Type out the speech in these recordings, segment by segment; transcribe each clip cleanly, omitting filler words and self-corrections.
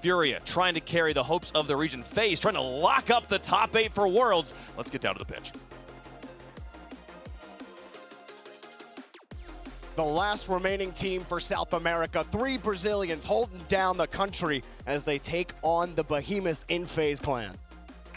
Furia trying to carry the hopes of the region. FaZe trying to lock up the top 8 for Worlds. Let's get down to the pitch. The last remaining team for South America, 3 Brazilians holding down the country as they take on the behemoth in FaZe Clan.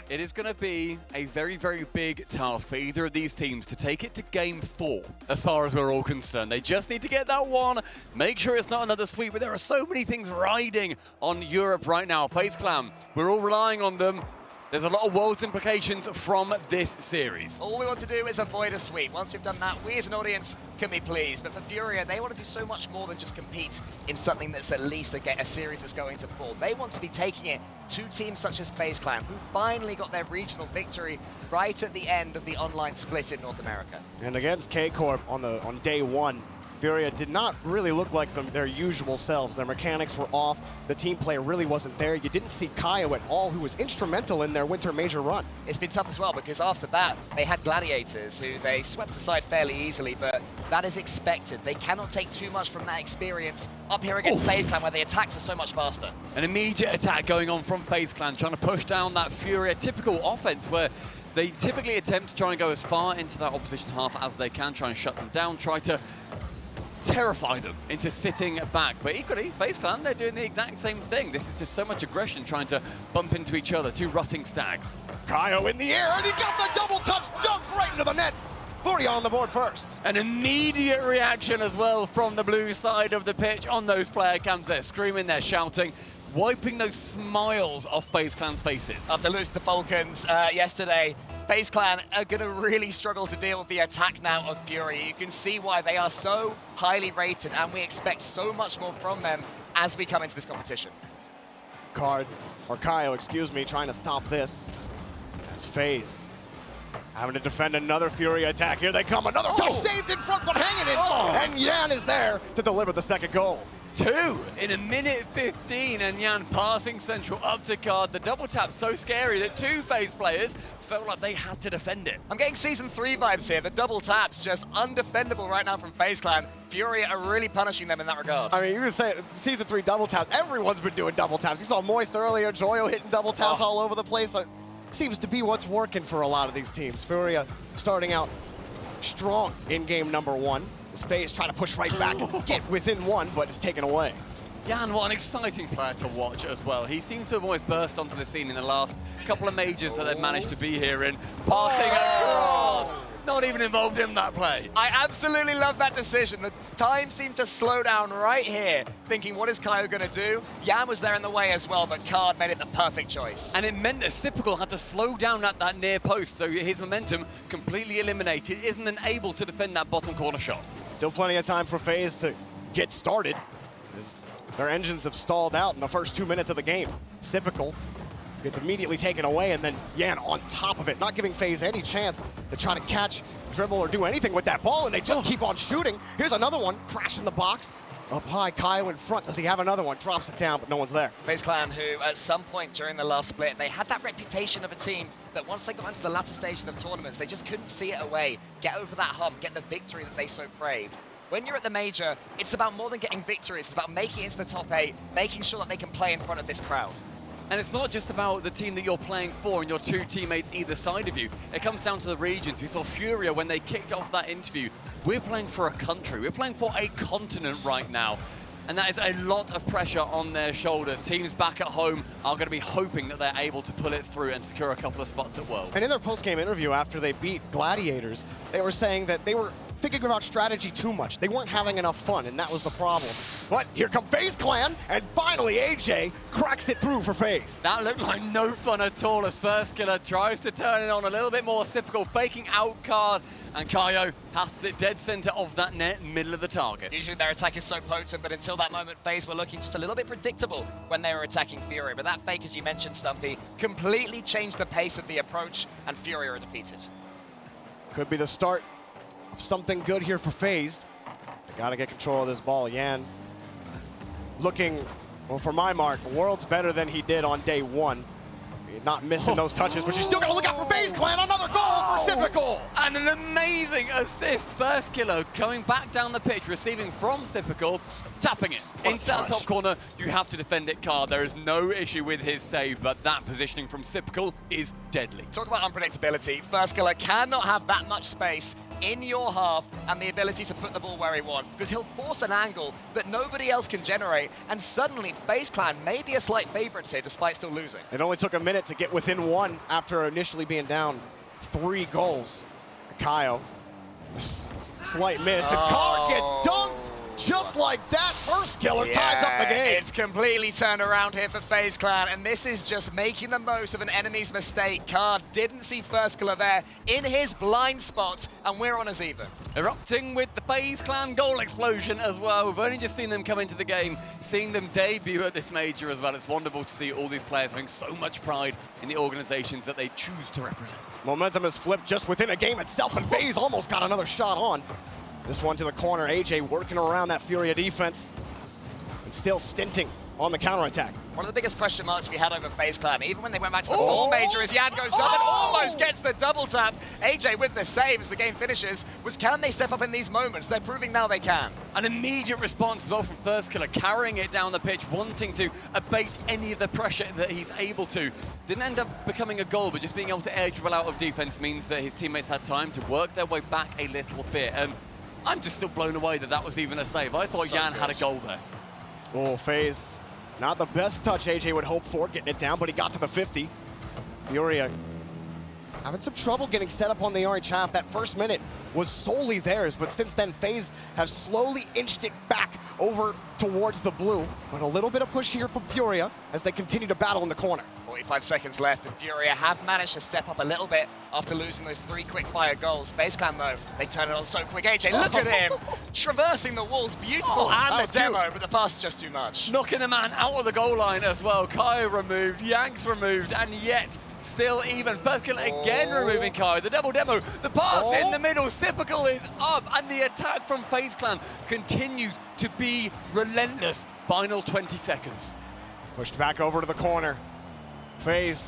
It is going to be a very, very big task for either of these teams to take it to game 4, as far as we're all concerned. They just need to get that one, make sure it's not another sweep, but there are so many things riding on Europe right now. FaZe Clan, we're all relying on them. There's a lot of Worlds implications from this series. All we want to do is avoid a sweep. Once we've done that, we as an audience can be pleased. But for Furia, they want to do so much more than just compete in something that's at least a series that's going to fall. They want to be taking it to teams such as FaZe Clan, who finally got their regional victory right at the end of the online split in North America. And against K-Corp on day 1, Furia did not really look like their usual selves. Their mechanics were off. The team play really wasn't there. You didn't see Kaio at all, who was instrumental in their winter major run. It's been tough as well, because after that, they had Gladiators, who they swept aside fairly easily, but that is expected. They cannot take too much from that experience up here against FaZe Clan, where the attacks are so much faster. An immediate attack going on from FaZe Clan, trying to push down that Furia typical offense, where they typically attempt to try and go as far into that opposition half as they can, try and shut them down, try to terrify them into sitting back. But equally, FaZe Clan, they're doing the exact same thing. This is just so much aggression trying to bump into each other. 2 rutting stags. Kaio in the air, and he got the double touch dunk right into the net. Furia on the board first. An immediate reaction as well from the blue side of the pitch on those player cams. They're screaming, they're shouting, wiping those smiles off FaZe Clan's faces. After losing to Falcons yesterday, FaZe Clan are going to really struggle to deal with the attack now of Fury. You can see why they are so highly rated, and we expect so much more from them as we come into this competition. Kaio, excuse me, trying to stop this. That's FaZe having to defend another Fury attack. Here they come, another touch saved in front, but hanging it, and Yan is there to deliver the second goal. 2 in a minute 15, and Yan passing central up to Card. The double tap so scary that 2 FaZe players felt like they had to defend it. I'm getting Season 3 vibes here. The double tap's just undefendable right now from FaZe Clan. Furia are really punishing them in that regard. I mean, you can say Season 3 double taps. Everyone's been doing double taps. You saw Moist earlier, Joyo hitting double taps all over the place. It seems to be what's working for a lot of these teams. Furia starting out strong in game number 1. His FaZe trying to push right back, get within 1, but it's taken away. Yan, what an exciting player to watch as well. He seems to have always burst onto the scene in the last couple of majors that they've managed to be here in. Passing across, not even involved in that play. I absolutely love that decision. The time seemed to slow down right here, thinking, what is Kaio going to do? Yan was there in the way as well, but Card made it the perfect choice. And it meant that Typical had to slow down at that near post, so his momentum completely eliminated, isn't then able to defend that bottom corner shot. Still plenty of time for FaZe to get started, as their engines have stalled out in the first 2 minutes of the game. Typical gets immediately taken away, and then Yan on top of it, not giving FaZe any chance to try to catch, dribble, or do anything with that ball, and they just keep on shooting. Here's another one, crashing the box. Up high, Kaio in front. Does he have another one? Drops it down, but no one's there. FaZe Clan, who at some point during the last split, they had that reputation of a team that once they got into the latter stage of the tournaments, they just couldn't see it away, get over that hump, get the victory that they so craved. When you're at the major, it's about more than getting victories. It's about making it into the top 8, making sure that they can play in front of this crowd. And it's not just about the team that you're playing for and your 2 teammates either side of you. It comes down to the regions. We saw Furia when they kicked off that interview. We're playing for a country. We're playing for a continent right now. And that is a lot of pressure on their shoulders. Teams back at home are going to be hoping that they're able to pull it through and secure a couple of spots at Worlds. And in their post-game interview after they beat Gladiators, they were saying that they were thinking about strategy too much. They weren't having enough fun, and that was the problem. But here come FaZe Clan, and finally AJ cracks it through for FaZe. That looked like no fun at all as First Killer tries to turn it on a little bit more typical, faking out Card, and Kaio passes it dead center of that net, middle of the target. Usually their attack is so potent, but until that moment, FaZe were looking just a little bit predictable when they were attacking Fury. But that fake, as you mentioned, Stumpy, completely changed the pace of the approach, and Fury are defeated. Could be the start of something good here for FaZe. They gotta get control of this ball. Yan looking, well, for my mark, Worlds better than he did on day 1. not missing those touches, but you still got to look out for FaZe Clan. Another goal for Typical. And an amazing assist. First killer coming back down the pitch, receiving from Typical, tapping it. Into that top corner, you have to defend it, Card. There is no issue with his save, but that positioning from Typical is deadly. Talk about unpredictability. First killer cannot have that much space in your half and the ability to put the ball where he wants, because he'll force an angle that nobody else can generate, and suddenly FaZe Clan may be a slight favorites here despite still losing. It only took a minute to get within one after initially being down 3 goals. Kaio, slight miss, and Card gets dunked just like that. First killer ties up the game. It's completely turned around here for FaZe Clan, and this is just making the most of an enemy's mistake. Card didn't see first killer there in his blind spot, and we're on as even. Erupting with the FaZe Clan goal explosion as well. We've only just seen them come into the game, seeing them debut at this major as well. It's wonderful to see all these players having so much pride in the organizations that they choose to represent. Momentum has flipped just within a game itself, and FaZe almost got another shot on. This one to the corner, AJ working around that Furia defense and still stinting on the counterattack. One of the biggest question marks we had over FaZe Clan, even when they went back to the full major, as Yan goes up and almost gets the double tap. AJ with the save as the game finishes, was can they step up in these moments? They're proving now they can. An immediate response as well from first killer, carrying it down the pitch, wanting to abate any of the pressure that he's able to. Didn't end up becoming a goal, but just being able to air dribble out of defense means that his teammates had time to work their way back a little bit. And I'm just still blown away that that was even a save. I thought Yan had a goal there. Oh, FaZe, not the best touch AJ would hope for, getting it down, but he got to the 50. Furia having some trouble getting set up on the orange half. That first minute was solely theirs, but since then, FaZe have slowly inched it back over towards the blue. But a little bit of push here from Furia as they continue to battle in the corner. 45 seconds left, and Furia have managed to step up a little bit after losing those 3 quick-fire goals. FaZe Clan, though, they turn it on so quick. AJ, look at him! Traversing the walls, beautiful, and the demo, but the pass is just too much. Knocking the man out of the goal line as well. Kai removed, Yanks removed, and yet still even. First kill again removing Kai. The double demo, the pass in the middle, Typical is up, and the attack from FaZe Clan continues to be relentless. Final 20 seconds. Pushed back over to the corner. FaZe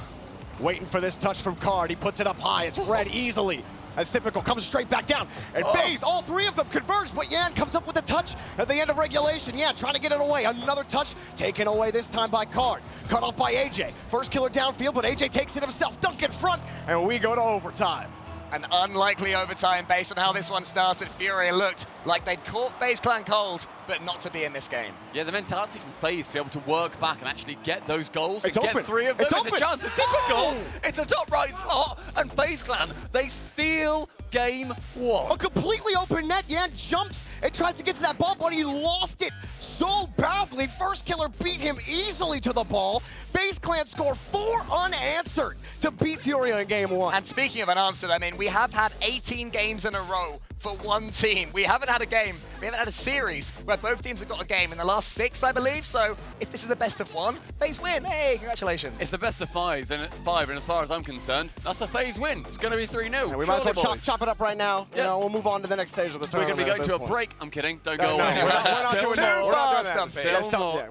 waiting for this touch from Card. He puts it up high. It's read easily as Typical comes straight back down. And FaZe, all 3 of them converge, but Yan comes up with a touch at the end of regulation. Yan trying to get it away. Another touch taken away this time by Card. Cut off by AJ. First killer downfield, but AJ takes it himself. Dunk in front, and we go to overtime. An unlikely overtime based on how this one started. Furia looked like they'd caught FaZe Clan cold, but not to be in this game. Yeah, the mentality from FaZe to be able to work back and actually get those goals and open. Get 3 of them It's is open. a chance for Typical. It's a top right slot, and FaZe Clan, they steal game 1. A completely open net. Yan jumps and tries to get to that ball, but he lost it so badly. First killer beat him easily to the ball. FaZe Clan score 4 unanswered to beat Furia in game 1. And speaking of unanswered, I mean, we have had 18 games in a row for one team. We haven't had a game, we haven't had a series where both teams have got a game in the last 6, I believe. So if this is the best of 1, FaZe win. Hey, congratulations. It's the best of 5, and as far as I'm concerned, that's a FaZe win. It's going to be 3-0. And we might as well chop it up right now. You know, we'll move on to the next stage of the We're tournament. going to be going to a break. I'm kidding. Don't go away. We're not doing that. We're not doing that. Still Stop. more.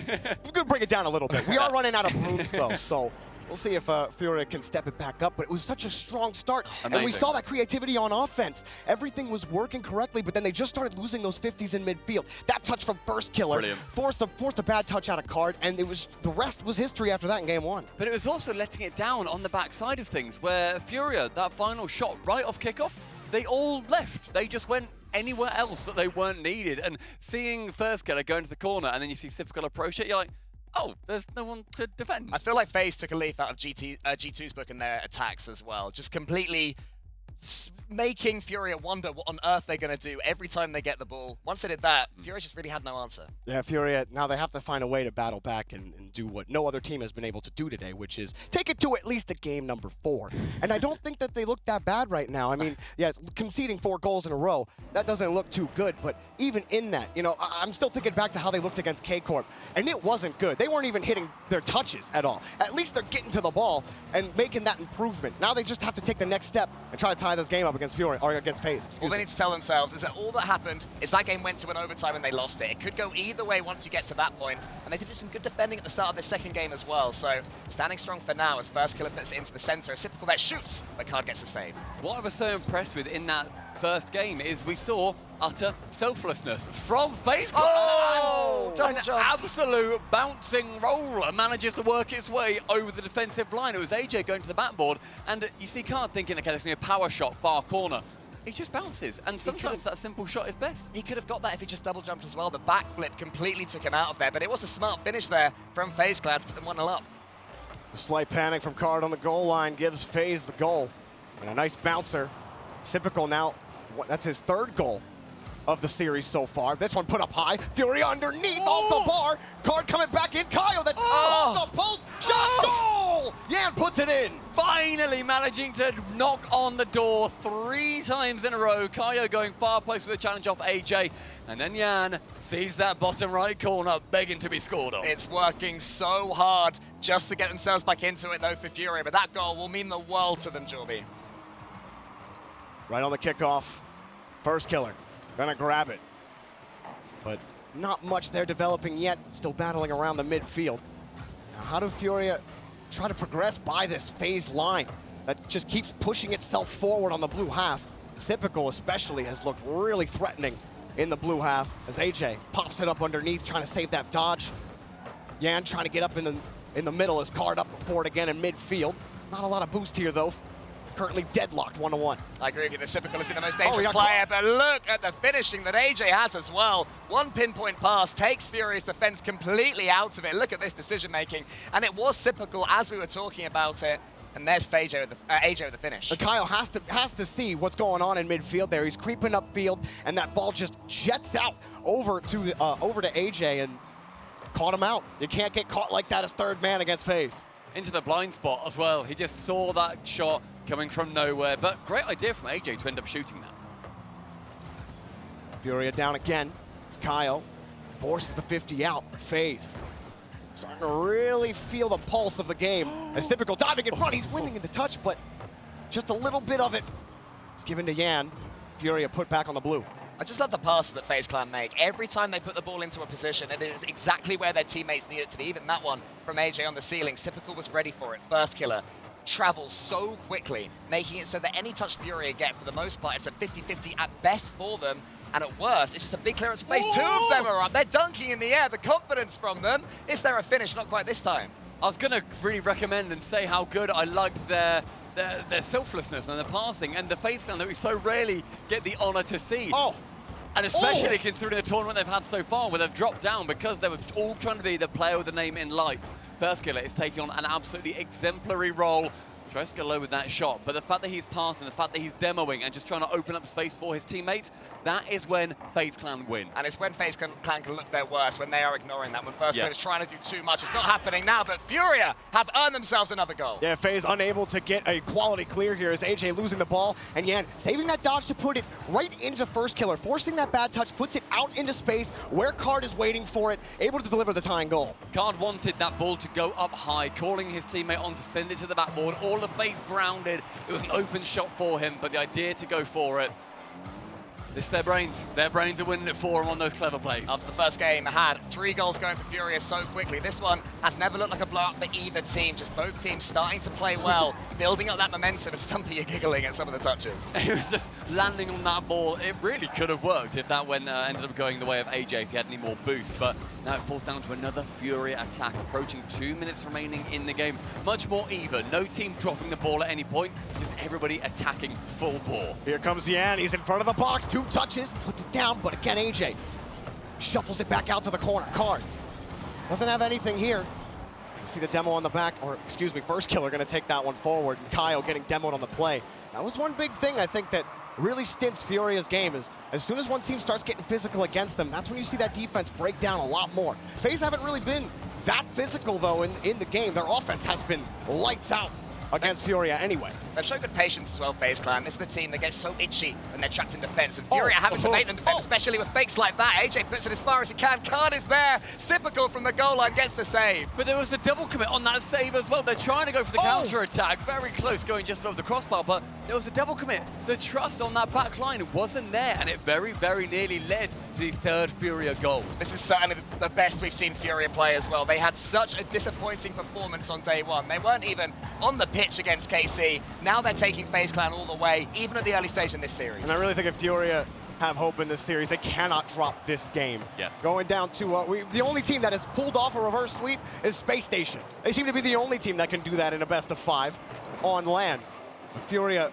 Yeah, we're going to bring it down a little bit. We are running out of rooms, though, so we'll see if Furia can step it back up. But it was such a strong start, and we saw that creativity on offense. Everything was working correctly, but then they just started losing those 50s in midfield. That touch from first killer forced a bad touch out of Card, and the rest was history after that in game 1. But it was also letting it down on the backside of things, where Furia, that final shot right off kickoff, they all left. They just went anywhere else that they weren't needed. And seeing first killer go into the corner, and then you see Typical approach it, you're like, oh, there's no one to defend. I feel like FaZe took a leaf out of G2's book in their attacks as well. Just completely making Furia wonder what on earth they're going to do every time they get the ball. Once they did that, Furia just really had no answer. Yeah, Furia, now they have to find a way to battle back and do what no other team has been able to do today, which is take it to at least a game number 4. And I don't think that they look that bad right now. I mean, yeah, conceding 4 goals in a row, that doesn't look too good. But even in that, you know, I'm still thinking back to how they looked against K-Corp, and it wasn't good. They weren't even hitting their touches at all. At least they're getting to the ball and making that improvement. Now they just have to take the next step and try to tie tie this game up against Furia, or against FaZe. All they need to tell themselves is that all that happened is that game went to an overtime and they lost it. It could go either way once you get to that point, and they did do some good defending at the start of this second game as well. So standing strong for now as First Killer puts it into the center. A typical that shoots, but Card gets the save. What I was so impressed with in that first game is we saw utter selflessness from FaZe. Oh! An absolute bouncing roller manages to work its way over the defensive line. It was AJ going to the backboard, and you see Card thinking, okay, that's going to be a power shot, far corner. He just bounces, and sometimes that simple shot is best. He could have got that if he just double jumped as well. The backflip completely took him out of there, but it was a smart finish there from FaZe Clan to put them 1-0 up. A slight panic from Card on the goal line gives FaZe the goal. And a nice bouncer. Typical now, that's his third goal of the series so far. This one put up high. Furia underneath, off the bar. Card coming back in. Kyle, that's off the post. Shot, goal! Yan puts it in. Finally managing to knock on the door 3 times in a row. Kaio going far post with a challenge off AJ. And then Yan sees that bottom right corner begging to be scored on. It's working so hard just to get themselves back into it though for Furia, but that goal will mean the world to them, Jorby. Right on the kickoff. First Killer. Gonna grab it. But not much there developing yet. Still battling around the midfield. Now, how do Furia try to progress by this FaZe line that just keeps pushing itself forward on the blue half? Typical especially has looked really threatening in the blue half as AJ pops it up underneath, trying to save that dodge. Yan trying to get up in the middle as Card up for it again in midfield. Not a lot of boost here though. Currently deadlocked 1-1. I agree with you, the Typical has been the most dangerous player, but look at the finishing that AJ has as well. One pinpoint pass takes Furia's defense completely out of it. Look at this decision making, and it was Typical as we were talking about it. And there's AJ with the finish. But Kyle has to see what's going on in midfield there. He's creeping upfield, and that ball just jets out over to AJ and caught him out. You can't get caught like that as third man against FaZe. Into the blind spot as well. He just saw that shot coming from nowhere, but great idea from AJ to end up shooting that. Furia down again. It's Kyle. Forces the 50 out. FaZe starting to really feel the pulse of the game. As Typical diving in front. He's winning in the touch, but just a little bit of it is given to Yan. Furia put back on the blue. I just love the passes that FaZe Clan make. Every time they put the ball into a position, it is exactly where their teammates need it to be. Even that one from AJ on the ceiling, Typical was ready for it. First Killer travels so quickly, making it so that any touch Furia get, for the most part, it's a 50-50 at best for them. And at worst, it's just a big clearance from FaZe. 2 of them are up. They're dunking in the air. The confidence from them. Is there a finish? Not quite this time. I was going to really recommend and say how good I liked their selflessness and their passing and the FaZe Clan that we so rarely get the honor to see. And especially considering the tournament they've had so far, where they've dropped down because they were all trying to be the player with the name in lights. First Killer is taking on an absolutely exemplary role. Tries to go low with that shot, but the fact that he's passing, the fact that he's demoing and just trying to open up space for his teammates, that is when FaZe Clan win. And it's when FaZe Clan can look their worst, when they are ignoring that, when First Killer is trying to do too much. It's not happening now, but Furia have earned themselves another goal. Yeah, FaZe unable to get a quality clear here as AJ losing the ball, and Yan saving that dodge to put it right into First Killer, forcing that bad touch, puts it out into space where Card is waiting for it, able to deliver the tying goal. Card wanted that ball to go up high, calling his teammate on to send it to the backboard. All of FaZe grounded. It was an open shot for him, but the idea to go for it, this is their brains. Their brains are winning it for him on those clever plays. After the first game, had 3 goals going for Furia so quickly. This one has never looked like a blowout for either team. Just both teams starting to play well, building up that momentum, and Stumpy, you're giggling at some of the touches. It was just landing on that ball. It really could have worked if that ended up going the way of AJ if he had any more boost, but now it falls down to another Furia attack, approaching 2 minutes remaining in the game. Much more even. No team dropping the ball at any point, just everybody attacking full bore. Here comes Yan. He's in front of the box. 2 touches, puts it down, but again, AJ shuffles it back out to the corner. Card doesn't have anything here. You see the demo on the back, or excuse me, First Killer gonna take that one forward, and Kyle getting demoed on the play. That was one big thing, I think, that really stints Furia's game, is as soon as one team starts getting physical against them, that's when you see that defense break down a lot more. FaZe haven't really been that physical, though, in the game. Their offense has been lights out against Furia anyway. They've shown good patience as well, FaZe Clan. This is the team that gets so itchy when they're trapped in defense, and Furia having to make them defend, especially with fakes like that. AJ puts it as far as he can. Card is there. Typical from the goal line, gets the save. But there was a double commit on that save as well. They're trying to go for the counter attack. Very close, going just over the crossbar, but there was a double commit. The trust on that back line wasn't there, and it very, very nearly led to the third Furia goal. This is certainly the best we've seen Furia play as well. They had such a disappointing performance on day one. They weren't even on the pitch against KC. Now they're taking FaZe Clan all the way, even at the early stage in this series. And I really think if Furia have hope in this series, they cannot drop this game. Yeah. Going down to, the only team that has pulled off a reverse sweep is Space Station. They seem to be the only team that can do that in a best of 5 on land. But Furia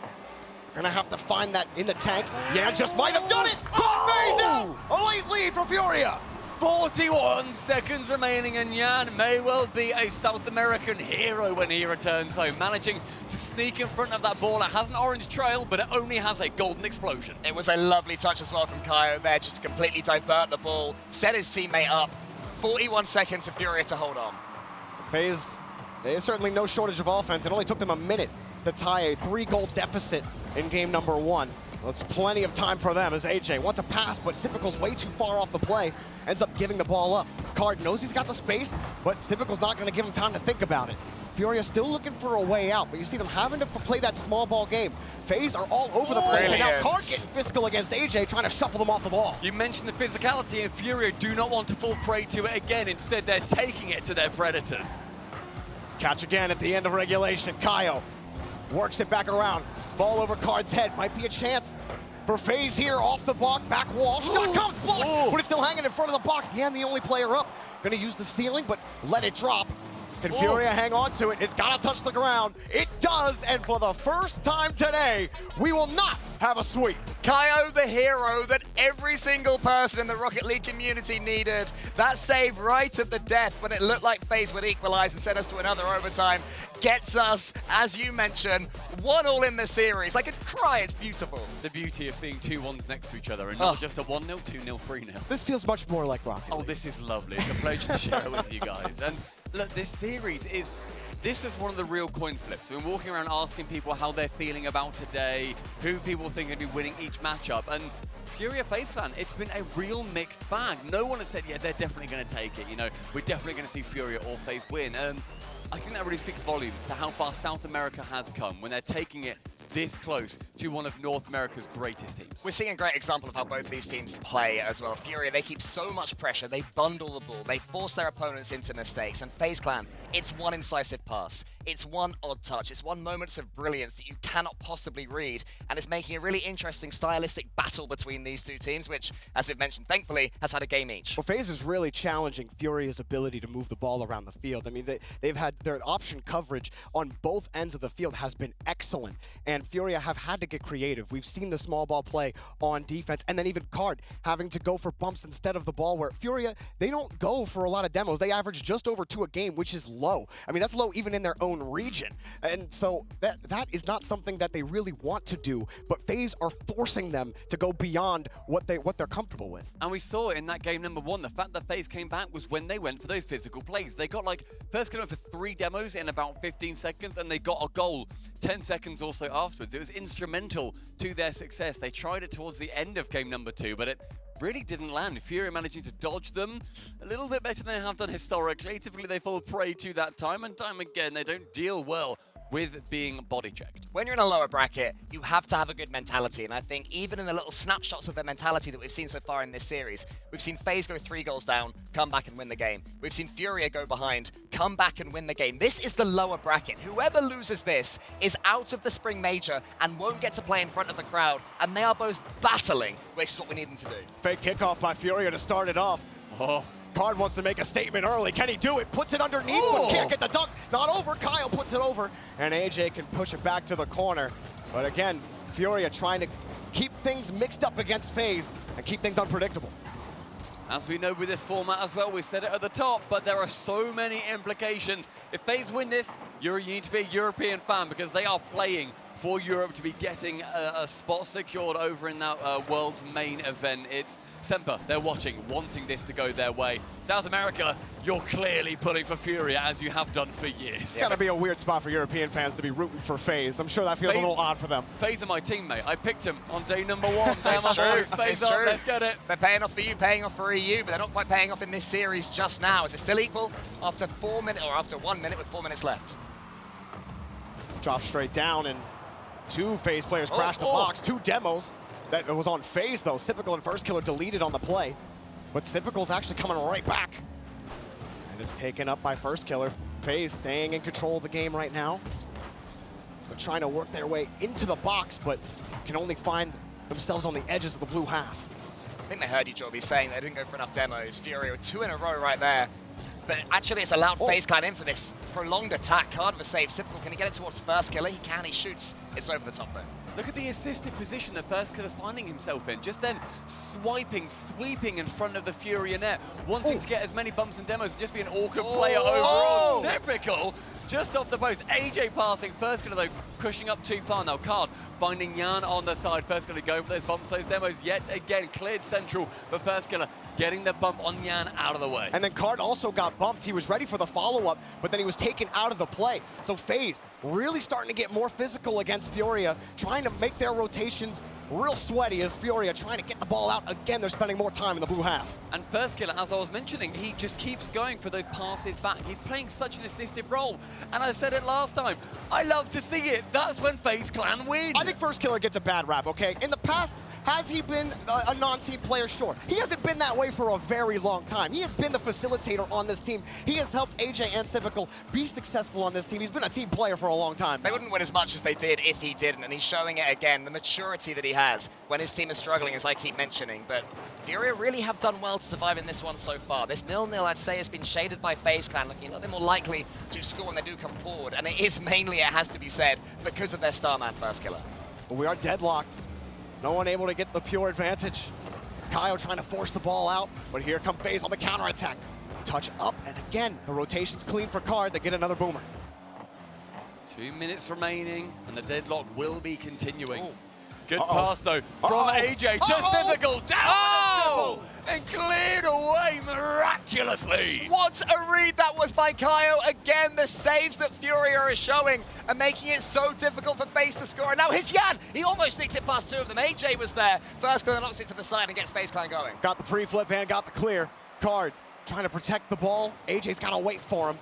gonna have to find that in the tank. Yeah, just might have done it! FaZe out! A late lead for Furia! 41 seconds remaining, and Yan may well be a South American hero when he returns home, managing to sneak in front of that ball. It has an orange trail, but it only has a golden explosion. It was a lovely touch as well from Kaio there, just to completely divert the ball, set his teammate up. 41 seconds for Furia to hold on. FaZe, there's certainly no shortage of offense. It only took them a minute to tie a 3-goal deficit in game number 1. Well, it's plenty of time for them as AJ wants a pass, but Typical's way too far off the play, ends up giving the ball up. Card knows he's got the space, but Typical's not going to give him time to think about it. Furia still looking for a way out, but you see them having to play that small ball game. FaZe are all over the place, and now Card getting physical against AJ, trying to shuffle them off the ball. You mentioned the physicality, and Furia do not want to fall prey to it again. Instead, they're taking it to their predators. Catch again at the end of regulation. Kaio works it back around. Ball over Card's head. Might be a chance for FaZe here off the block. Back wall. Shot comes blocked, but it's still hanging in front of the box. Yan, the only player up. Gonna use the ceiling, but let it drop. Can Furia hang on to it? It's gotta touch the ground. It does, and for the first time today, we will not have a sweep. Kaio, the hero that every single person in the Rocket League community needed. That save right at the death when it looked like FaZe would equalize and send us to another overtime, gets us, as you mentioned, 1-1 in the series. I could cry, it's beautiful. The beauty of seeing 2-1s next to each other, and not just a 1-0, 2-0, 3-0. This feels much more like Rocket League. Oh, this is lovely. It's a pleasure to share it with you guys. And look, this series is... This was one of the real coin flips. We've been walking around asking people how they're feeling about today, who people think are going to be winning each matchup, and Furia FaZe Clan, it's been a real mixed bag. No one has said, yeah, they're definitely going to take it. You know, we're definitely going to see Furia or FaZe win. I think that really speaks volumes to how far South America has come when they're taking it this close to one of North America's greatest teams. We're seeing a great example of how both these teams play as well. Furia, they keep so much pressure, they bundle the ball, they force their opponents into mistakes, and FaZe Clan, it's one incisive pass, it's one odd touch, it's one moment of brilliance that you cannot possibly read, and it's making a really interesting stylistic battle between these two teams, which, as we've mentioned, thankfully, has had a game each. Well, FaZe is really challenging Furia's ability to move the ball around the field. I mean, they've had their option coverage on both ends of the field has been excellent, and Furia have had to get creative. We've seen the small ball play on defense, and then even Card having to go for bumps instead of the ball, where Furia, they don't go for a lot of demos. They average just over 2 a game, which is low. I mean, that's low even in their own region. And so that is not something that they really want to do, but FaZe are forcing them to go beyond what they're comfortable with. And we saw it in that game number 1. The fact that FaZe came back was when they went for those physical plays. They got like, first going for 3 demos in about 15 seconds, and they got a goal 10 seconds or so afterwards. It was instrumental to their success. They tried it towards the end of game number 2, but it really didn't land. Furia managing to dodge them a little bit better than they have done historically. Typically they fall prey to that time and time again. They don't deal well with being body checked. When you're in a lower bracket, you have to have a good mentality, and I think even in the little snapshots of their mentality that we've seen so far in this series, we've seen FaZe go 3 goals down, come back and win the game. We've seen Furia go behind, come back and win the game. This is the lower bracket. Whoever loses this is out of the Spring Major and won't get to play in front of the crowd, and they are both battling, which is what we need them to do. Fake kickoff by Furia to start it off. Oh. Card wants to make a statement early. Can he do it? Puts it underneath, but can't get the dunk. Not over. Kyle puts it over, and AJ can push it back to the corner. But again, Furia trying to keep things mixed up against FaZe and keep things unpredictable. As we know with this format as well, we said it at the top, but there are so many implications. If FaZe win this, you need to be a European fan because they are playing for Europe to be getting a spot secured over in that world's main event. It's Semper, they're watching, wanting this to go their way. South America, you're clearly pulling for Furia, as you have done for years. It's got to be a weird spot for European fans to be rooting for FaZe. I'm sure that feels a little odd for them. FaZe are my teammate. I picked him on day number 1. They're my boys. FaZe up, let's get it. They're paying off for you, paying off for EU, but they're not quite paying off in this series just now. Is it still equal after 4 minutes, or after 1 minute with 4 minutes left? Drop straight down, and Two FaZe players crashed the box, two demos. That was on FaZe though. Typical and First Killer deleted on the play. But Typical's actually coming right back. And it's taken up by First Killer. FaZe staying in control of the game right now. So they're trying to work their way into the box, but can only find themselves on the edges of the blue half. I think they heard you, Joby, saying they didn't go for enough demos. Furia with 2 in a row right there. But actually, it's allowed FaZe Clan in for this prolonged attack. Card of a save. Typical, can he get it towards First Killer? He can, he shoots. It's over the top though. Look at the assisted position that First Killer's finding himself in. Just then, swiping, sweeping in front of the Furia net, wanting to get as many bumps and demos and just be an awkward player overall. Typical, just off the post. AJ passing, First Killer though pushing up too far. Now Card finding Yan on the side. First Killer going for those bumps, those demos yet again. Cleared central, but First Killer getting the bump on Yan out of the way. And then Card also got bumped. He was ready for the follow-up, but then he was taken out of the play. So FaZe really starting to get more physical against Furia, trying to make their rotations real sweaty as Furia trying to get the ball out. Again, they're spending more time in the blue half. And First Killer, as I was mentioning, he just keeps going for those passes back. He's playing such an assisted role. And I said it last time, I love to see it. That's when FaZe Clan win. I think First Killer gets a bad rap, okay? In the past, has he been a non-team player? Sure. He hasn't been that way for a very long time. He has been the facilitator on this team. He has helped AJ and Typical be successful on this team. He's been a team player for a long time. They wouldn't win as much as they did if he didn't, and he's showing it again, the maturity that he has when his team is struggling, as I keep mentioning. But Furia really have done well to survive in this one so far. This 0-0, I'd say, has been shaded by FaZe Clan, looking a little bit more likely to score when they do come forward. And it is mainly, it has to be said, because of their star man, First Killer. But we are deadlocked. No one able to get the pure advantage. Kyle trying to force the ball out, but here come FaZe on the counterattack. Touch up, and again, the rotation's clean for Card. They get another boomer. 2 minutes remaining, and the deadlock will be continuing. Good Uh-oh. pass, though, from AJ to Typical, down and cleared away miraculously. What a read that was by Kyle. Again, the saves that Furia are showing are making it so difficult for FaZe to score. And now here's Yan. He almost nicks it past 2 of them. AJ was there. First Killer knocks it to the side and gets FaZe Clan going. Got the pre-flip and got the clear. Card trying to protect the ball. AJ's got to wait for him.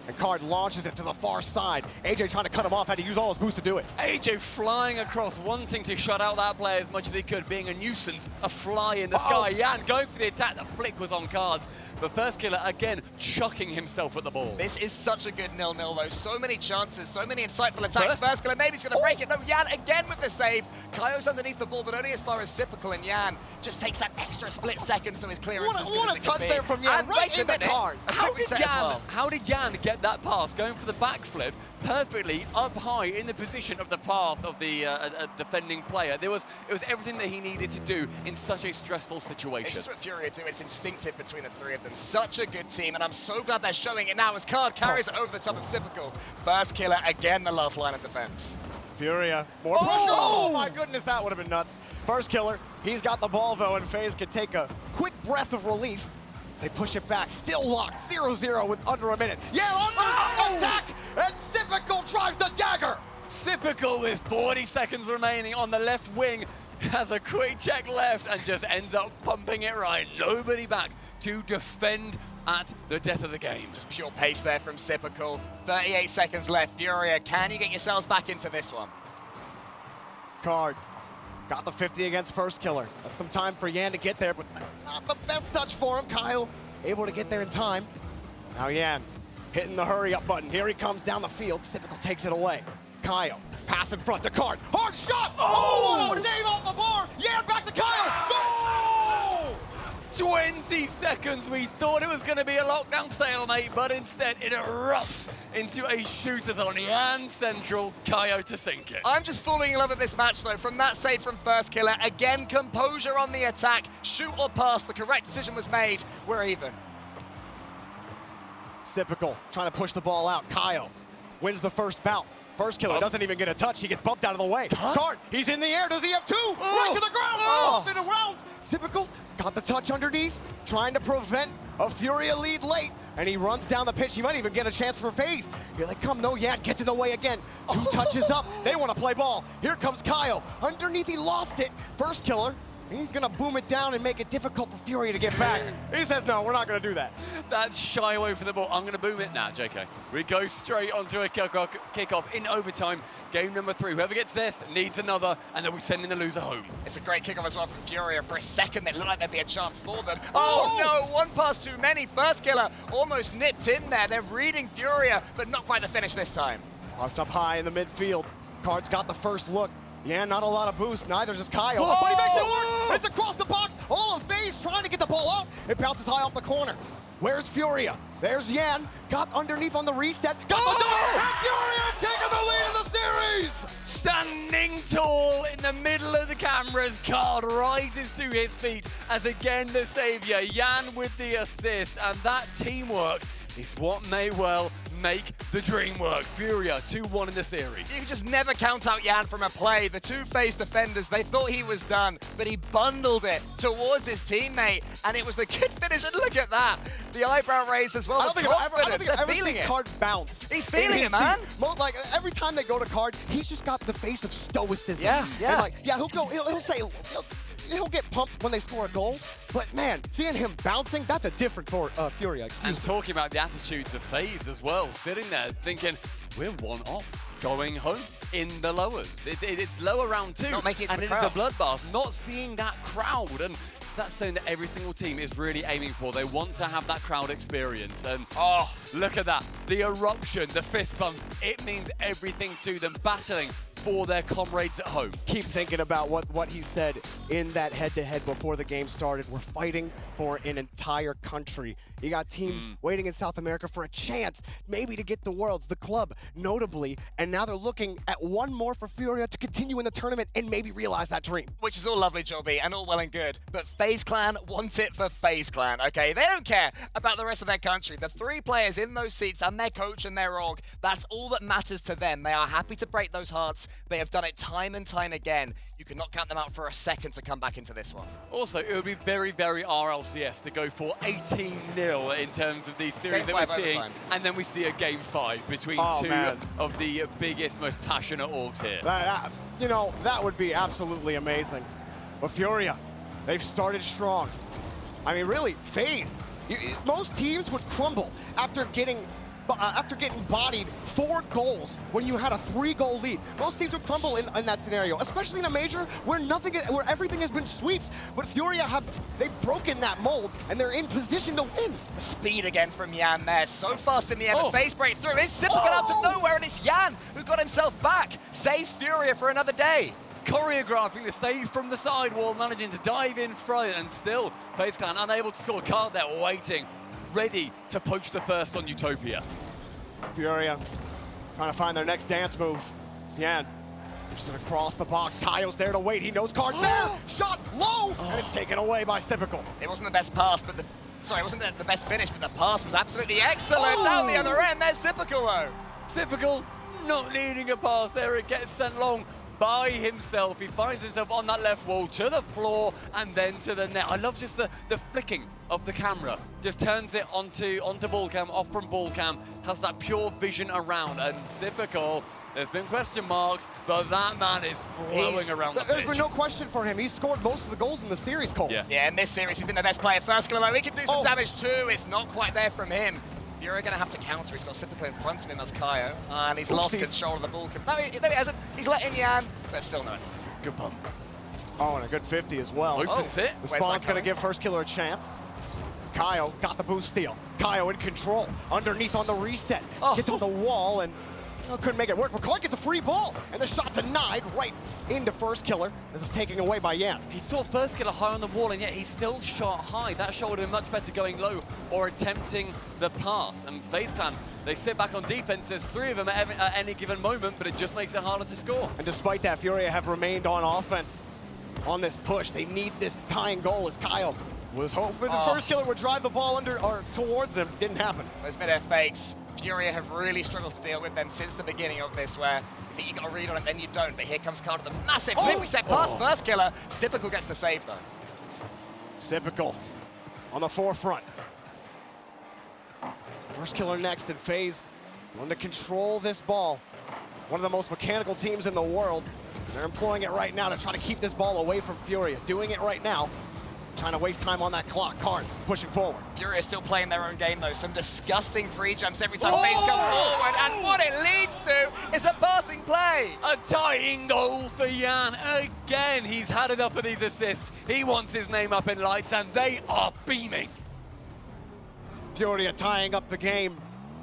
And Card launches it to the far side. AJ trying to cut him off, had to use all his boost to do it. AJ flying across, wanting to shut out that player as much as he could, being a nuisance, a fly in the sky. Yan going for the attack, the flick was on Cards. But First Killer, again, chucking himself at the ball. This is such a good 0-0 though. So many chances, so many insightful attacks. First Killer, maybe he's going to break it. No, Yan again with the save. Kaio's underneath the ball, but only as far as Typical, and Yan just takes that extra split second so his clearance is as good as it can touch be. there from Yan, And right wait a in the minute. Card. How did Yan get that pass, going for the backflip, perfectly up high in the position of the path of the defending player? It was everything that he needed to do in such a stressful situation. It's just what Furia do. It's instinctive between the 3 of them. Such a good team, and I'm so glad they're showing it now as Card carries it over the top of Typical. First Killer, again, the last line of defense. Furia, more pressure. Oh my goodness, that would have been nuts. First Killer, he's got the ball though, and FaZe can take a quick breath of relief. They push it back, still locked, 0-0 with under a minute. Yeah, on attack, and Typical drives the dagger. Typical with 40 seconds remaining on the left wing, has a quick check left and just ends up pumping it right. Nobody back to defend at the death of the game. Just pure pace there from Typical. 38 seconds left. Furia, can you get yourselves back into this one? Card got the 50 against First Killer. That's some time for Yan to get there, but not the best touch for him. Kyle able to get there in time. Now Yan hitting the hurry up button. Here he comes down the field. Typical takes it away. Kyle, pass in front to Card. Hard shot! Oh, name off the bar! Yan back to Kyle! Goal! 20 seconds. We thought it was going to be a lockdown stalemate, but instead it erupts into a shootathon. Yan Central, Kaio to sink it. I'm just falling in love with this match though. From that save from First Killer, again, composure on the attack. Shoot or pass, the correct decision was made. We're even. Typical trying to push the ball out. Kyle wins the first bout. First Killer doesn't even get a touch. He gets bumped out of the way. Card, he's in the air. Does he have 2? Right to the ground. Off and around. Typical got the touch underneath, trying to prevent a Furia lead late. And he runs down the pitch. He might even get a chance for FaZe. Here they come. No, Yan gets in the way again. 2 touches up. They want to play ball. Here comes Kyle. Underneath, he lost it. First Killer He's gonna boom it down and make it difficult for Furia to get back. He says, no, we're not gonna do that. That's shy away from the ball. I'm going to boom it now, JK. We go straight onto a kickoff in overtime. Game number 3. Whoever gets this needs another, and then we send in the loser home. It's a great kickoff as well from Furia. For a second, it looked like there'd be a chance for them. Oh no, one pass too many. First killer almost nipped in there. They're reading Furia, but not quite the finish this time. Popped up high in the midfield. Card's got the first look. Yeah, not a lot of boost. Neither does Kyle. Oh, but he makes it work. It's across the box. All of FaZe trying to get the ball out. It bounces high off the corner. Where's Furia? There's Yan. Got underneath on the reset. Got the door. And Furia taking the lead in the series. Standing tall in the middle of the cameras, Card rises to his feet as again the savior, Yan with the assist, and that teamwork is what may well make the dream work. Furia 2-1 in the series. You can just never count out Yan from a play. The two FaZe defenders, they thought he was done, but he bundled it towards his teammate, and it was the good finish. And look at that. The eyebrow raise as well. I don't think I've ever seen it. Card bounce. He's feeling it, man. Like, every time they go to Card, he's just got the face of stoicism. Yeah. And like, yeah, he'll say, he'll get pumped when they score a goal, but man, seeing him bouncing, that's a different Furia. And talking about the attitudes of FaZe as well, sitting there thinking, we're 1 off, going home in the lowers. It's lower round 2, not making it to and the it is crowd. a bloodbath, not seeing that crowd, and that's something that every single team is really aiming for. They want to have that crowd experience, and oh, look at that. The eruption, the fist bumps, it means everything to them, battling for their comrades at home. Keep thinking about what he said in that head-to-head before the game started. We're fighting for an entire country. You got teams waiting in South America for a chance, maybe to get the Worlds, the club, notably, and now they're looking at one more for Furia to continue in the tournament and maybe realize that dream. Which is all lovely, Joby, and all well and good, but FaZe Clan want it for FaZe Clan, okay? They don't care about the rest of their country. The 3 players in those seats and their coach and their org, that's all that matters to them. They are happy to break those hearts. They have done it time and time again. You cannot count them out for a second to come back into this one. Also, it would be very, very RLCS to go for 18-0 in terms of these series that we're seeing, and then we see a game 5 between two of the biggest, most passionate orgs here. You know, that would be absolutely amazing. But Furia, they've started strong. I mean, really, FaZe, most teams would crumble after getting bodied 4 goals when you had a 3-goal lead. Most teams would crumble in that scenario, especially in a major where everything has been sweeps. But Furia they've broken that mold and they're in position to win. The speed again from Yan there, so fast in the air, but FaZe break through. It's Simple out of nowhere, and it's Yan who got himself back. Saves Furia for another day. Choreographing the save from the sidewall, managing to dive in front, and still FaZe Clan unable to score. Card there waiting, ready to poach the first on Utopia. Furia trying to find their next dance move. It's Yan. Just across the box. Kyle's there to wait. He knows Card's there. Shot low, and it's taken away by Typical. It wasn't the best pass, but it wasn't the best finish, but the pass was absolutely excellent. Down the other end, there's Typical though. Typical not needing a pass there. It gets sent long by himself. He finds himself on that left wall, to the floor, and then to the net. I love just the flicking of the camera. Just turns it onto ball cam, off from ball cam, has that pure vision around, and Typical, there's been question marks, but that man is flowing around the pitch. There's been no question for him. He's scored most of the goals in the series, Cole. Yeah, in this series, he's been the best player. First kill, though, he can do some damage too. It's not quite there from him. Furia going to have to counter. He's got Typical in front of him as Kaio, and he's lost control of the ball. No, he hasn't. He's letting Yan, but still no attack. Good pump. Oh, and a good 50 as well. Opens it. The spawn's going to give first killer a chance. Kaio got the boost steal. Kaio in control. Underneath on the reset. Gets on the wall and couldn't make it work. McCoy gets a free ball, and the shot denied right into first killer. This is taken away by Yan. He saw first killer high on the wall, and yet he still shot high. That shot would have been much better going low or attempting the pass. And FaZe Clan, they sit back on defense. There's 3 of them at any given moment, but it just makes it harder to score. And despite that, Furia have remained on offense on this push. They need this tying goal as Kyle was hoping the first killer would drive the ball under or towards him. Didn't happen. Those mid-air fakes, Furia have really struggled to deal with them since the beginning of this, where you think you got a read on it, then you don't. But here comes Card with a massive flip. We set past first killer. Typical gets the save though. Typical on the forefront. First killer next, and FaZe want to control this ball. One of the most mechanical teams in the world. They're employing it right now to try to keep this ball away from Furia. Doing it right now. Trying to waste time on that clock. Card pushing forward. Furia still playing their own game though. Some disgusting free jumps every time FaZe come forward, and what it leads to is a passing play. A tying goal for Yan. Again, he's had enough of these assists. He wants his name up in lights, and they are beaming. Furia tying up the game.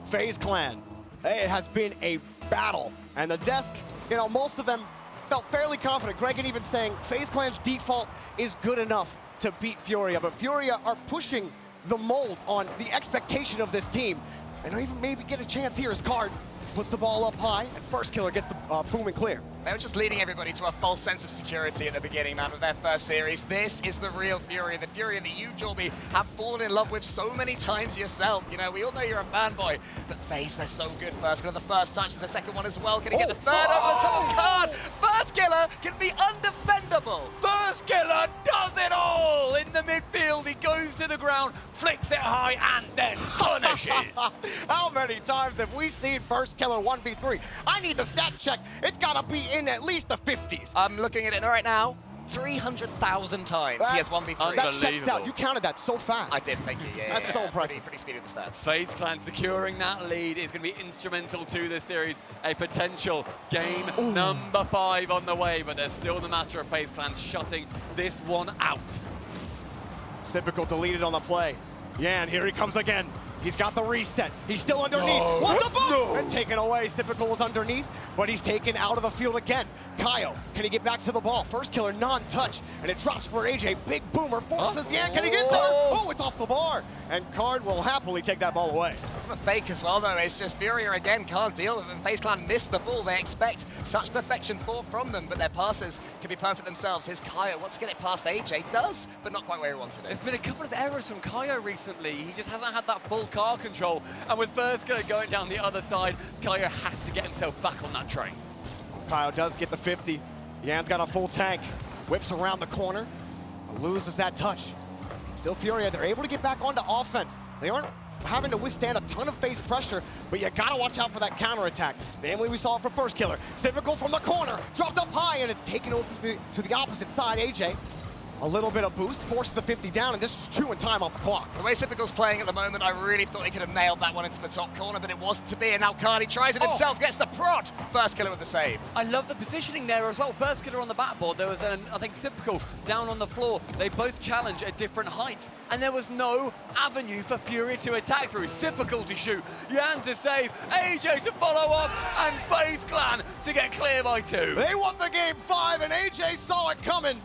FaZe Clan. It has been a battle. And the desk, you know, most of them felt fairly confident. Gregan even saying FaZe Clan's default is good enough to beat Furia, but Furia are pushing the mold on the expectation of this team. And even maybe get a chance here as Card puts the ball up high, and First Killer gets the boom and clear. They were just leading everybody to a false sense of security at the beginning, man, of their first series. This is the real Furia, the Furia that you, Jorby, have fallen in love with so many times yourself. You know, we all know you're a fanboy, but FaZe, they're so good. First Killer, the first touch, the second one as well. Gonna get the third over the top of Card. First Killer can be undefendable. First Killer does it all! In the midfield, he goes to the ground, flicks it high, and then punishes. How many times have we seen First Killer 1v3? I need the stat check. It's gotta be in at least the 50s. I'm looking at it right now. 300,000 times he has 1v3. That checks out. You counted that so fast. I did, thank you. Yeah, That's so impressive. Pretty speedy with the stats. FaZe Clan securing that lead is going to be instrumental to this series. A potential game number 5 on the way, but there's still the matter of FaZe Clan shutting this one out. Typical deleted on the play. Yan, here he comes again. He's got the reset. He's still underneath. No. What the fuck? And taken away. Typical was underneath, but he's taken out of the field again. Kaio, can he get back to the ball? First Killer non-touch, and it drops for AJ. Big boomer forces Yan. Can he get there? Oh, it's off the bar. And Card will happily take that ball away. A fake as well, though. It's just Furia again can't deal with it. FaZe Clan missed the ball. They expect such perfection from them, but their passes can be perfect themselves. Here's Kaio. Wants to get it past AJ. Does, but not quite where he wanted it. There's been a couple of errors from Kaio recently. He just hasn't had that full car control. And with First Killer going down the other side, Kaio has to get himself back on that train. Kaio does get the 50. Yan's got a full tank. Whips around the corner. Loses that touch. Still Furia, they're able to get back onto offense. They aren't having to withstand a ton of FaZe pressure, but you gotta watch out for that counterattack. Namely, we saw it from First Killer. Typical from the corner, dropped up high, and it's taken over to the opposite side. AJ, a little bit of boost, forces the 50 down, and this is chewing time off the clock. The way Typical's playing at the moment, I really thought he could have nailed that one into the top corner, but it wasn't to be, and now Cardi tries it himself, gets the prod. First Killer with the save. I love the positioning there as well. First Killer on the backboard. There was I think, Typical down on the floor. They both challenge at different heights, and there was no avenue for Furia to attack through. Typical to shoot, Yan to save, AJ to follow up, and FaZe Clan to get clear by 2. They won the game 5, and AJ saw it coming.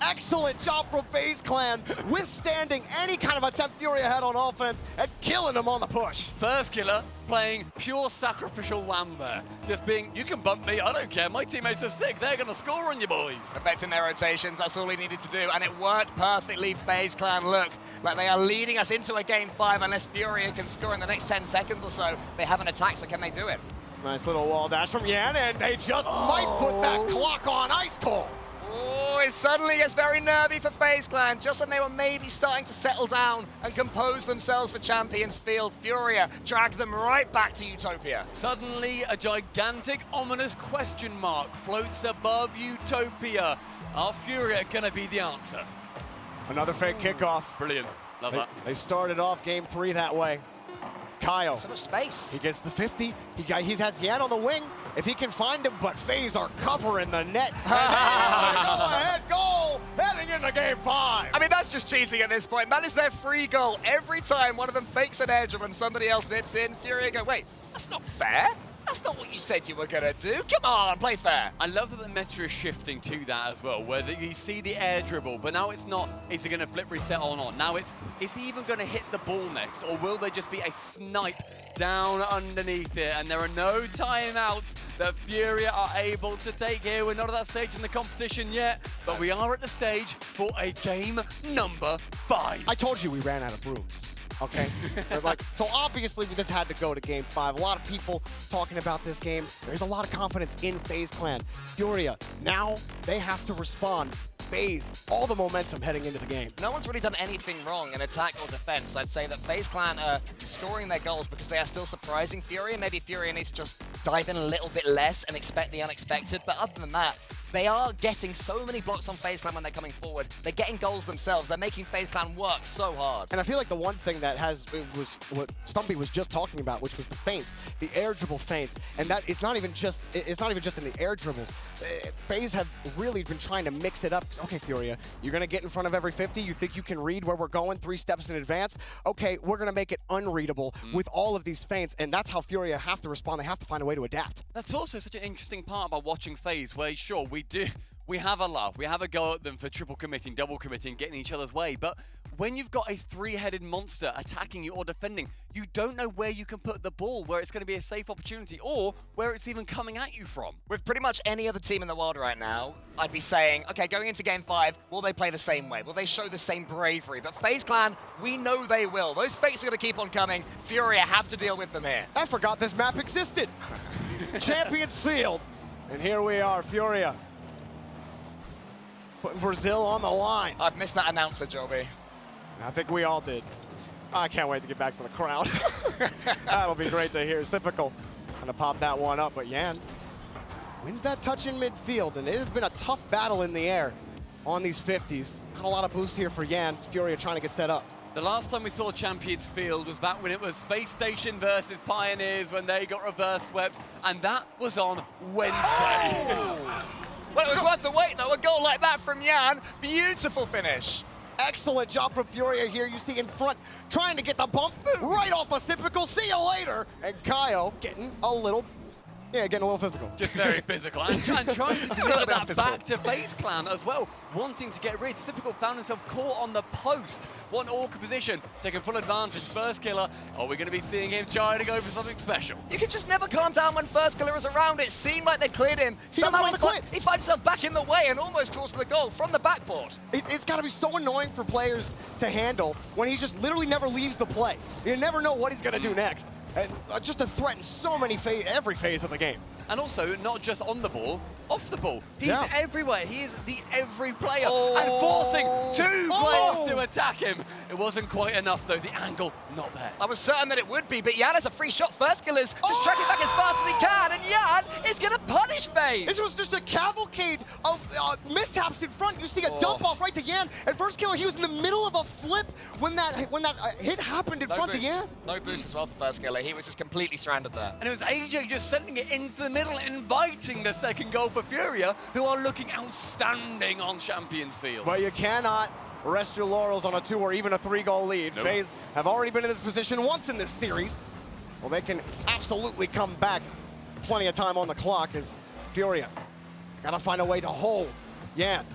Excellent job from FaZe Clan, withstanding any kind of attempt Furia had on offense and killing them on the push. First Killer playing pure sacrificial lamb there. Just being, you can bump me, I don't care. My teammates are sick. They're going to score on you boys. Affecting their rotations, that's all he needed to do, and it worked perfectly. FaZe Clan look like they are leading us into a game 5 unless Furia can score in the next 10 seconds or so. They haven't attacked, so can they do it? Nice little wall dash from Yan, and they just might put that clock on ice cold. Oh, it suddenly gets very nervy for FaZe Clan. Just when they were maybe starting to settle down and compose themselves for Champions Field, Furia dragged them right back to Utopia. Suddenly, a gigantic, ominous question mark floats above Utopia. Are Furia going to be the answer? Another fake kickoff. Brilliant. Love that. They started off game 3 that way. Kaio, So much space. he gets the 50. He has Yan on the wing. If he can find him, but FaZe are covering the net. Go ahead, goal, heading into game 5. I mean, that's just cheating at this point. That is their free goal. Every time one of them fakes an edge and somebody else nips in, Furia go, wait, that's not fair. That's not what you said you were going to do. Come on, play fair. I love that the meta is shifting to that as well, where you see the air dribble, but now it's not, is he going to flip reset or not? Now it's, is he even going to hit the ball next, or will there just be a snipe down underneath it? And there are no timeouts that Furia are able to take here. We're not at that stage in the competition yet, but we are at the stage for a game number 5. I told you we ran out of brooms. Okay, so obviously this had to go to game 5. A lot of people talking about this game. There's a lot of confidence in FaZe Clan. Furia, now they have to respond. FaZe, all the momentum heading into the game. No one's really done anything wrong in attack or defense. I'd say that FaZe Clan are scoring their goals because they are still surprising Furia. Maybe Furia needs to just dive in a little bit less and expect the unexpected. But other than that, They are getting so many blocks on FaZe Clan when they're coming forward. They're getting goals themselves. They're making FaZe Clan work so hard. And I feel like the one thing that was what Stumpy was just talking about, which was the feints, the air dribble feints, and that it's not even just in the air dribbles. FaZe have really been trying to mix it up. Okay, Furia, you're gonna get in front of every 50. You think you can read where we're going 3 steps in advance? Okay, we're gonna make it unreadable with all of these feints, and that's how Furia have to respond. They have to find a way to adapt. That's also such an interesting part about watching FaZe, where sure, we have a laugh, we have a go at them for triple committing, double committing, getting each other's way, but when you've got a 3-headed monster attacking you or defending, you don't know where you can put the ball, where it's going to be a safe opportunity, or where it's even coming at you from. With pretty much any other team in the world right now, I'd be saying, okay, going into Game 5, will they play the same way? Will they show the same bravery? But FaZe Clan, we know they will. Those fakes are going to keep on coming. Furia have to deal with them here. I forgot this map existed. Champions Field. And here we are, Furia. Putting Brazil on the line. I've missed that announcer, Joby. I think we all did. I can't wait to get back to the crowd. That'll be great to hear. Typical. Gonna pop that one up, but Yan wins that touch in midfield, and it has been a tough battle in the air on these 50s. Not a lot of boost here for Yan. It's Furia trying to get set up. The last time we saw Champions Field was back when it was Space Station versus Pioneers, when they got reverse swept, and that was on Wednesday. Oh. Well, it was worth the wait, though. A goal like that from Yan. Beautiful finish. Excellent job from Furia here. You see in front, trying to get the bump right off a typical. See you later. And Kaio getting a little physical. Just very physical. And trying to deliver that back to FaZe Clan as well, wanting to get rid. Typical found himself caught on the post. What an awkward position, taking full advantage. First killer, are we going to be seeing him trying to go for something special? You can just never calm down when first killer is around. It seemed like they cleared him. Somehow he finds himself back in the way and almost caused the goal from the backboard. It's got to be so annoying for players to handle when he just literally never leaves the play. You never know what he's going to do next. And just to threaten so many every phase of the game. And also, not just on the ball, off the ball. He's everywhere. He is the every player. And forcing 2 players to attack him. It wasn't quite enough, though. The angle, not there. I was certain that it would be, but Yan has a free shot. First killer's just tracking back as fast as he can, and Yan is going to punish FaZe. This was just a cavalcade of mishaps in front. You see a dump off right to Yan, and first killer, he was in the middle of a flip when that hit happened in front of Yan. No boost as well for first killer. He was just completely stranded there. And it was AJ just sending it into the middle, inviting the second goal for Furia, who are looking outstanding on Champions Field. But you cannot rest your laurels on a 2 or even a 3-goal lead. Nope. FaZe have already been in this position once in this series. Well, they can absolutely come back. Plenty of time on the clock as Furia gotta find a way to hold Yan.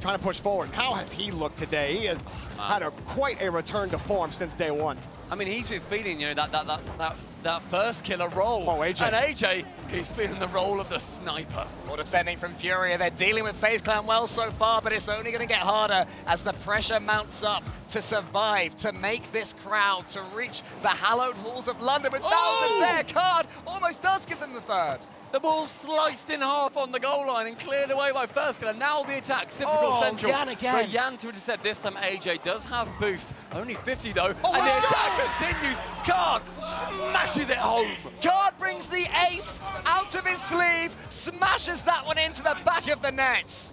Trying to push forward. How has he looked today? He has had quite a return to form since day 1. I mean, he's been feeling, that first killer role. Oh, AJ. And AJ, he's feeling the role of the sniper. Well, defending from Furia, they're dealing with FaZe Clan well so far, but it's only going to get harder as the pressure mounts up to survive, to make this crowd, to reach the hallowed halls of London with thousands there. Card almost does give them the third. The ball sliced in half on the goal line and cleared away by first killer. Now the attack, typical central. Yan again. For Yan to intercept. This time AJ does have boost. Only 50 though. And the attack continues. Card smashes it home. Card brings the ace out of his sleeve, smashes that one into the back of the net.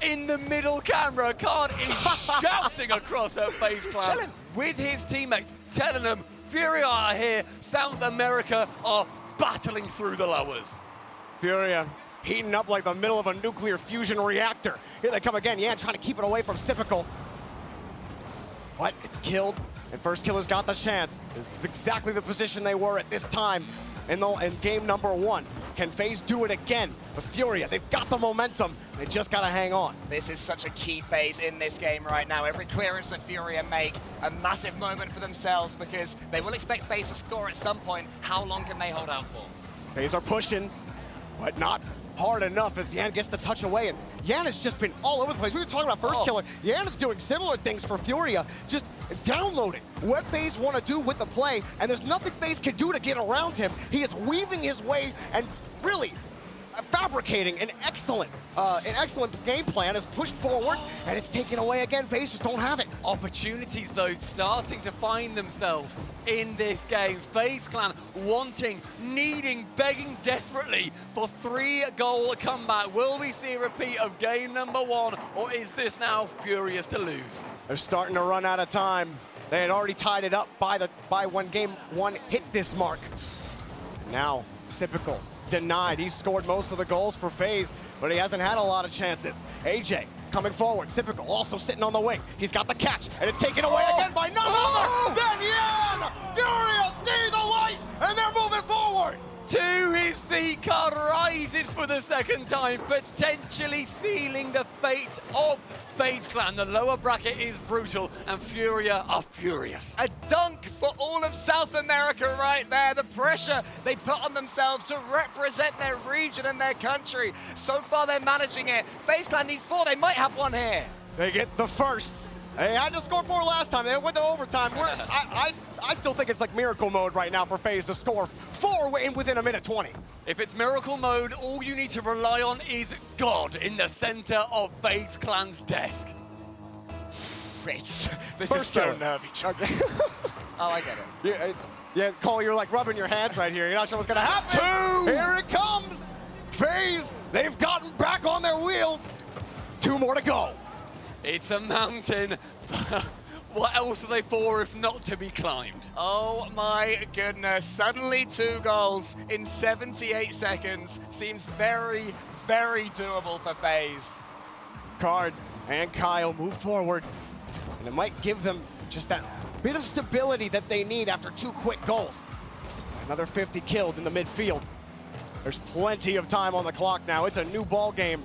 In the middle camera, Card is shouting across her FaZe Clan with his teammates, telling them, Furia are here, South America are battling through the lowers. Furia heating up like the middle of a nuclear fusion reactor. Here they come again. Yan trying to keep it away from Typical. But it's killed, and first killer's got the chance. This is exactly the position they were at this time in game number 1. Can FaZe do it again? But Furia, they've got the momentum. They just got to hang on. This is such a key phase in this game right now. Every clearance that Furia make, a massive moment for themselves because they will expect FaZe to score at some point. How long can they hold out for? FaZe are pushing, but not hard enough as Yan gets the touch away. And Yan has just been all over the place. We were talking about first killer. Yan is doing similar things for Furia, just downloading what FaZe want to do with the play, and there's nothing FaZe can do to get around him. He is weaving his way and really fabricating an excellent game plan, is pushed forward, and it's taken away again. FaZe just don't have it. Opportunities, though, starting to find themselves in this game. FaZe Clan wanting, needing, begging desperately for 3-goal comeback. Will we see a repeat of game number 1, or is this now Furious to lose? They're starting to run out of time. They had already tied it up by when game 1 hit this mark. Now, Typical denied. He's scored most of the goals for FaZe, but he hasn't had a lot of chances. AJ coming forward. Typical also sitting on the wing. He's got the catch, and it's taken away again by none other than Yan! Furia see the light, and they're moving forward! To his feet, card rises for the second time, potentially sealing the fate of FaZe Clan. The lower bracket is brutal, and Furia are furious. A dunk for all of South America right there. The pressure they put on themselves to represent their region and their country. So far, they're managing it. FaZe Clan need 4. They might have 1 here. They get the first. They had to score 4 last time. They went to overtime. I still think it's like miracle mode right now for FaZe to score 4 within a minute 20. If it's miracle mode, all you need to rely on is God in the center of FaZe Clan's desk. This is First so kill. nervy. Okay. Oh, I get it. Yeah, Cole, you're like rubbing your hands right here. You're not sure what's gonna happen. 2! Here it comes. FaZe, they've gotten back on their wheels. 2 more to go. It's a mountain. What else are they for if not to be climbed? Oh my goodness, suddenly 2 goals in 78 seconds seems very, very doable for FaZe. Card and Kyle move forward, and it might give them just that bit of stability that they need after 2 quick goals. Another 50 killed in the midfield. There's plenty of time on the clock now. It's a new ball game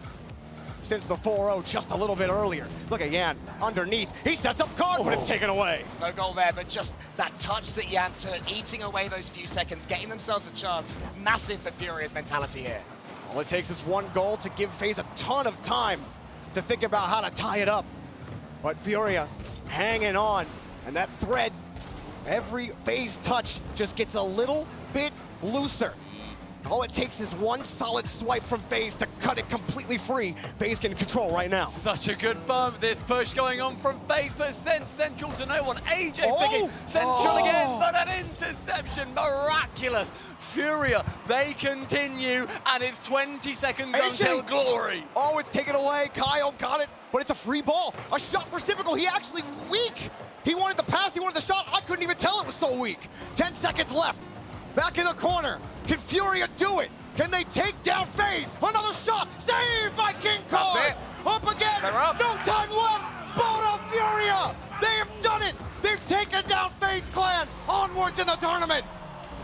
since the 4-0 just a little bit earlier. Look at Yan underneath. He sets up Card, but it's taken away. No goal there, but just that touch that Yan took, eating away those few seconds, getting themselves a chance. Massive for Furia's mentality here. All it takes is 1 goal to give FaZe a ton of time to think about how to tie it up. But Furia hanging on, and that thread, every FaZe touch just gets a little bit looser. All it takes is 1 solid swipe from FaZe to cut it completely free. FaZe can control right now. Such a good bump. This push going on from FaZe, but sent central to no one. AJ picking central again, but an interception. Miraculous. Furia, they continue, and it's 20 seconds until glory. Oh, it's taken away. Kyle got it, but it's a free ball. A shot for Typical. He actually weak. He wanted the pass, he wanted the shot. I couldn't even tell it was so weak. 10 seconds left. Back in the corner. Can Furia do it? Can they take down FaZe? Another shot. Saved by King Card. That's it. Up again. They're up. No time left. Bono Furia. They have done it. They've taken down FaZe Clan. Onwards in the tournament.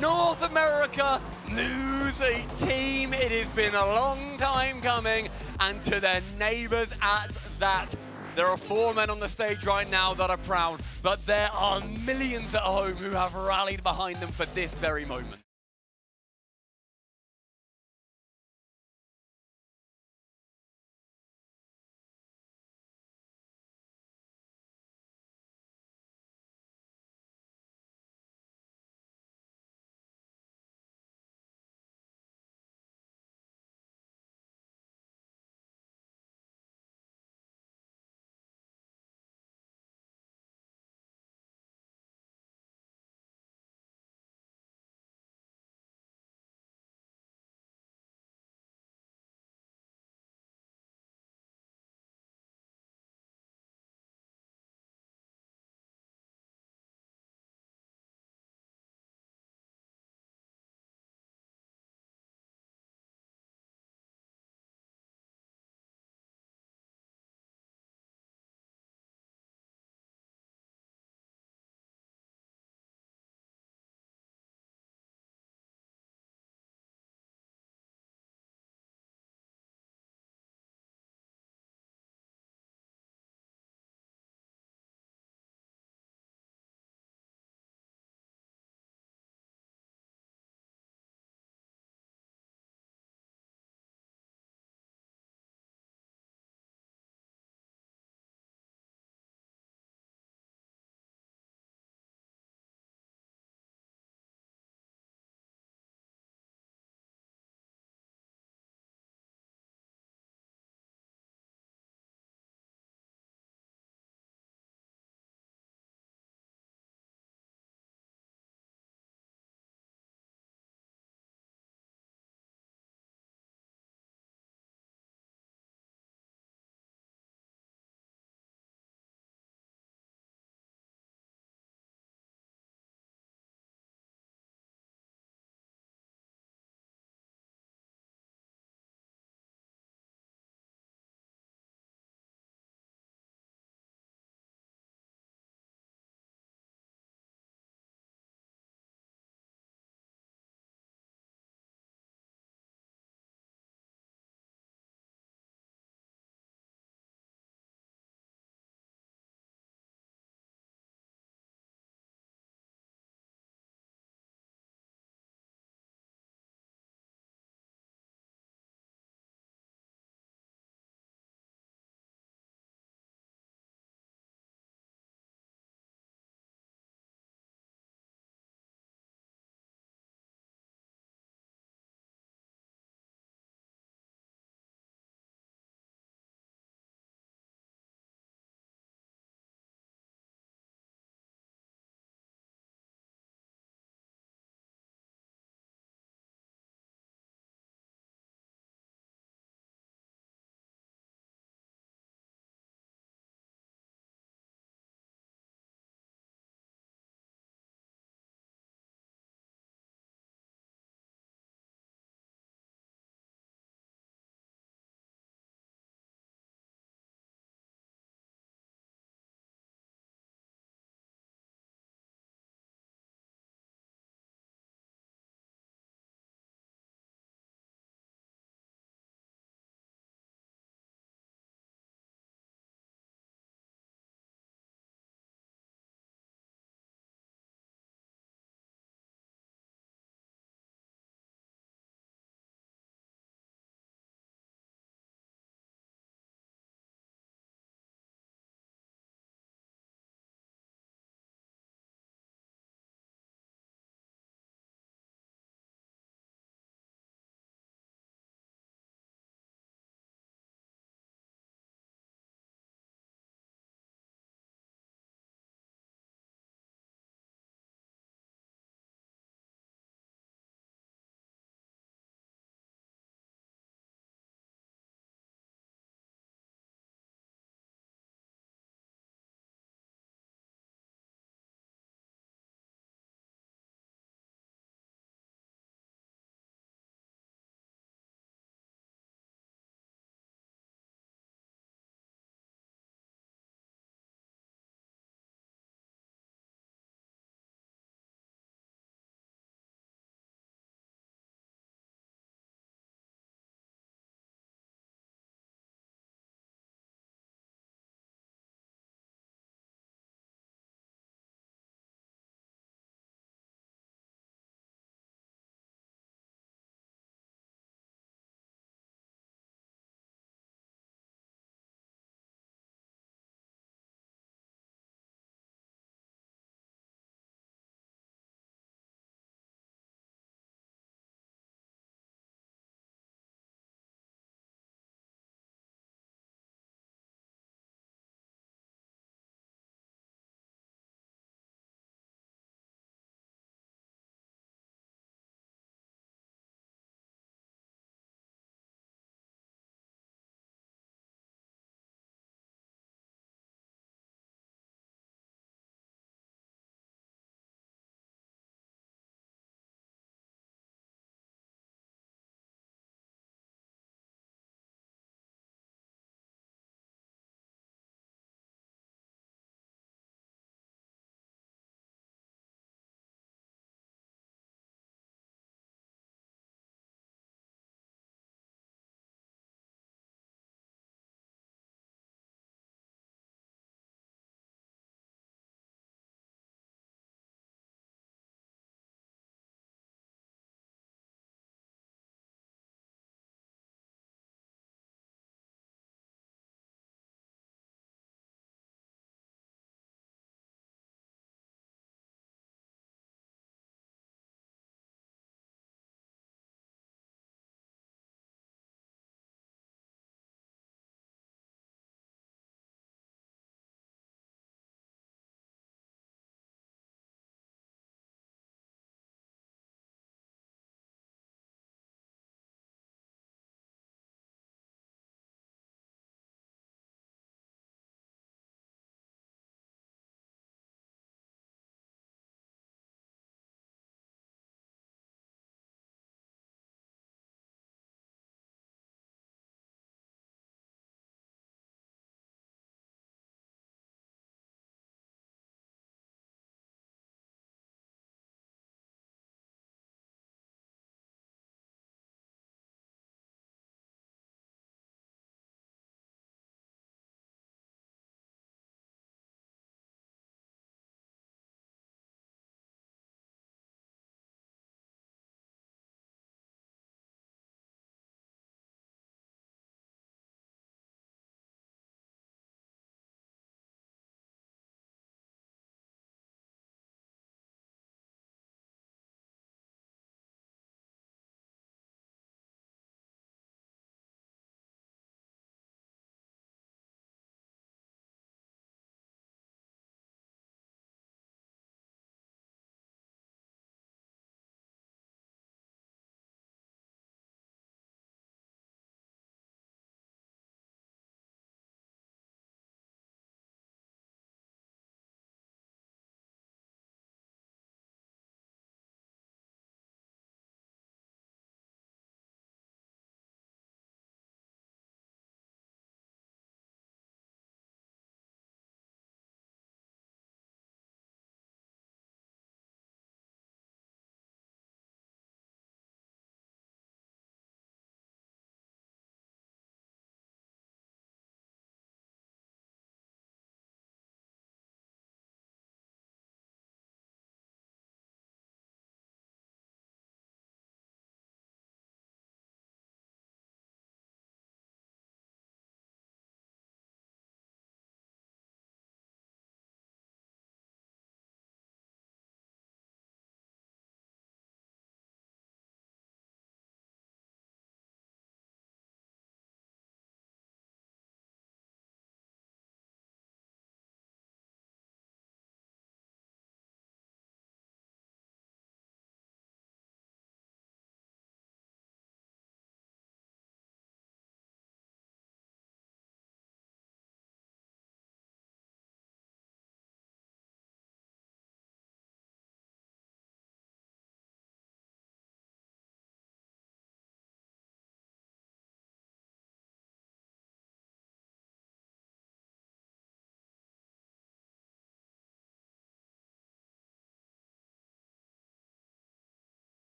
North America lose a team. It has been a long time coming, and to their neighbors at that. There are 4 men on the stage right now that are proud, but there are millions at home who have rallied behind them for this very moment.